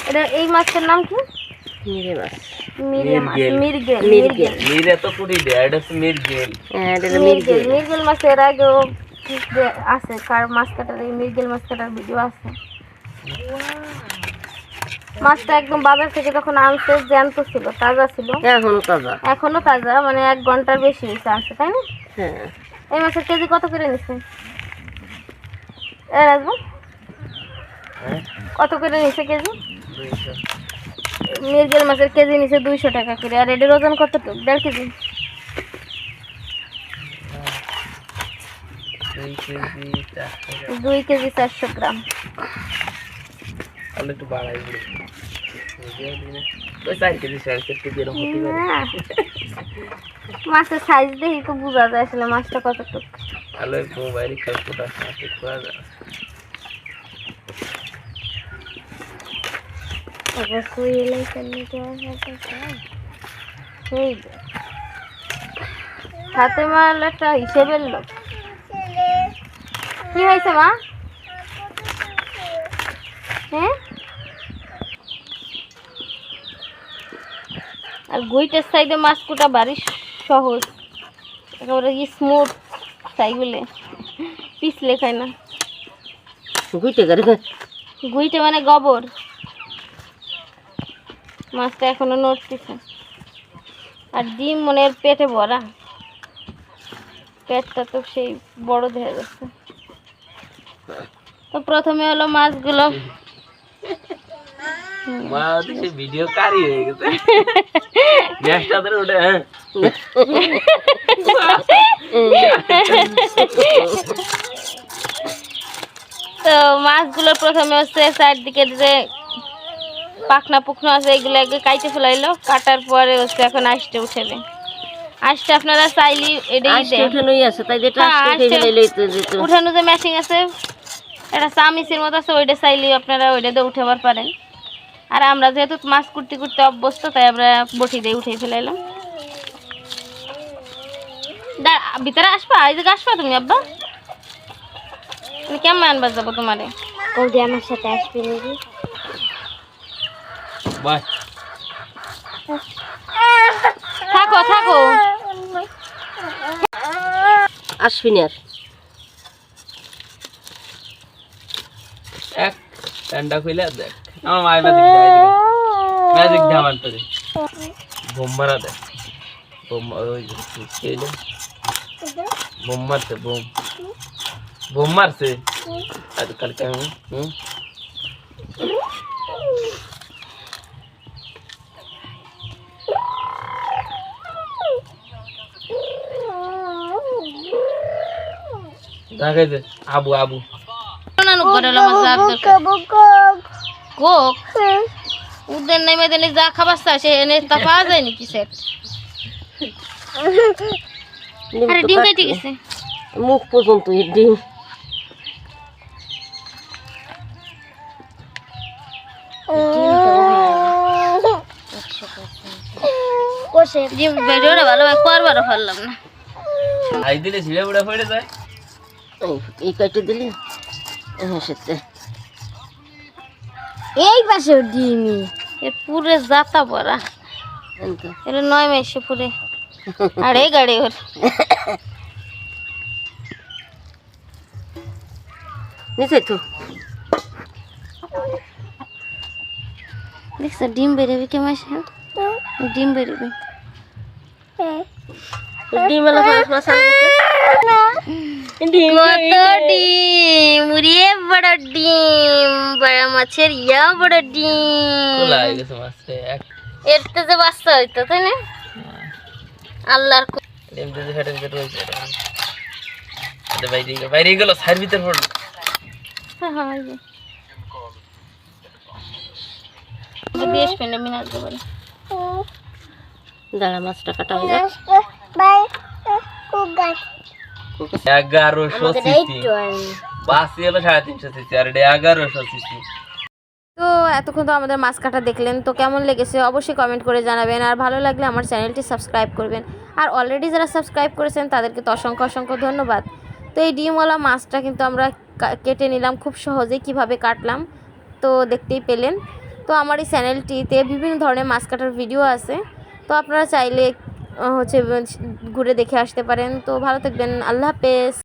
এটা এই মাছের নাম কি? মিরে মাছ, মিরগেল। মিরে তো পুরি দেয়, এটা হচ্ছে মিরগেল। হ্যাঁ এটা মিরগেল। মিরগেল মাছের আগেও আছে, কার মাছ কাটার, এই মিরগেল মাছ কাটার ভিডিও আছে। মাছটা একদম বাজার থেকে যখন আনছে জ্যান্ত ছিল, তাজা ছিল, এখনো তাজা, মানে 1 ঘন্টার বেশি হয়েছে আনছে, তাই না? হ্যাঁ। এই মাছের কেজি কত করে নিচ্ছে রাজু? কত করে নিচ্ছে কেজি? 200। মিরগেল মাছের কেজি নিচ্ছে 200 টাকা করে। আর এটার ওজন কতটুকু? 1.5 কেজি। 2 কেজি 400 গ্রাম। তাহলে একটু বাড়াই দিই। ওই 4 কেজি 4 কেজি এরকম হতে পারে। মাছের সাইজ দেখি তো বোঝা যায় আসলে মাছটা কতটুকু। তাহলে মোবাইল ক্যালকুলেটর আছে করা যায়। হাতে মারলে একটা হিসেবের লোক। কি হয়েছে মা? হ্যাঁ, আর গুইটের সাইডে মাছ কুটা বাড়ি সহজ, একেবারে স্মুথ সাইগুলে, পিছলে খায় না। গুইটে মানে গোবর। মাছটা এখনো নড়তেছে। আর ডিম মনে এর পেটে ভরা, পেটটা তো সেই বড় দেখা যাচ্ছে। তো প্রথমে হলো মাছগুলো, মা হচ্ছে ভিডিও কারি হয়ে গেছে। গ্যাসটা ধরে ওঠে। হ্যাঁ, তো মাছগুলো প্রথমে হচ্ছে চারদিকে যে পাখনা পুখনা আছে এগুলো আগে কাইটে ফেলাইলো, কাটার পরে হচ্ছে এখন আঁশটা উঠেবে। আঁশটা আপনারা চাইলে উঠানো যে মেশিন আছে, এটা চামিচের মতো আছে, ওইটা চাইলে আপনারা ওইটা দিয়ে উঠাবার পারেন। আর আমরা যেহেতু মাছ কুটতে কুটতে অভ্যস্ত, তাই আমরা বটি দিয়ে উঠে ফেলাইলাম। ভিতরে আসবা, এই দিকে আসবা তুমি আব্বা? কেমন আনবার যাবো তোমারে? কৌদি আমার সাথে আসবে নাকি? বাই। থাকো থাকো, আসবি না। এক ঠান্ডা খুলে দেখ আমার মায়ের ম্যাজিক দে আমার তোরে বোম মারা দে। বোম ওই খেলে বোম মারছে, বোম মারছে আজকাল কেমন। দেখাইছে আবু আবু উদের নেমে দেনে যা খাবার চাইছে এনে তা পাওয়া যায় নাকি সেট? আরে ডিম কেটে গেছে মুখ পর্যন্ত ডিম। ভিডিওটা ভালোভাবে করবারও পারলাম না। আই দিলে ছিঁড়ে বুড়া পড়ে যায়। এই কাটে দিলি সেটা এই পাশে ডিমি এ পুরে জাতা পড়া, এটা 9 মাসে পুরে আড়ে গাড়ি ওর। নিচে তো দেখছো ডিম বেরোবে কে মাসে? ডিম বেরোবে। ডিম এলো কত ডিম, উড়িয়ে বড় ডিম, বড় মাছের ইয়া বড় ডিম। এর তো যে বাচ্চা হইতো, তাই না? আল্লাহর বাইরে গেল সার ভিতর পড়লো। দাঁড়া মাছটা কাটা হয়ে যাক। 1100 সিসি, বাসি হলো 350 সিসি, আর এটা 1100 সিসি। তো এতক্ষণ তো আমাদের মাছ কাটা দেখলেন, তো কেমন লেগেছে অবশ্যই কমেন্ট করে জানাবেন। আর ভালো লাগলে আমার চ্যানেলটি সাবস্ক্রাইব করবেন। আর অলরেডি যারা সাবস্ক্রাইব করেছেন তাদেরকে তো অসংখ্য অসংখ্য ধন্যবাদ। তো এই ডিমওয়ালা মাছটা কিন্তু আমরা কেটে নিলাম খুব সহজেই, কিভাবে কাটলাম তো দেখতেই পেলেন। তো আমার এই চ্যানেলটিতে বিভিন্ন ধরনের মাছ কাটার ভিডিও আছে, তো আপনারা চাইলে হচ্ছে ঘুরে দেখে আসতে পারেন। তো ভালো থাকবেন, আল্লাহ হাফেজ।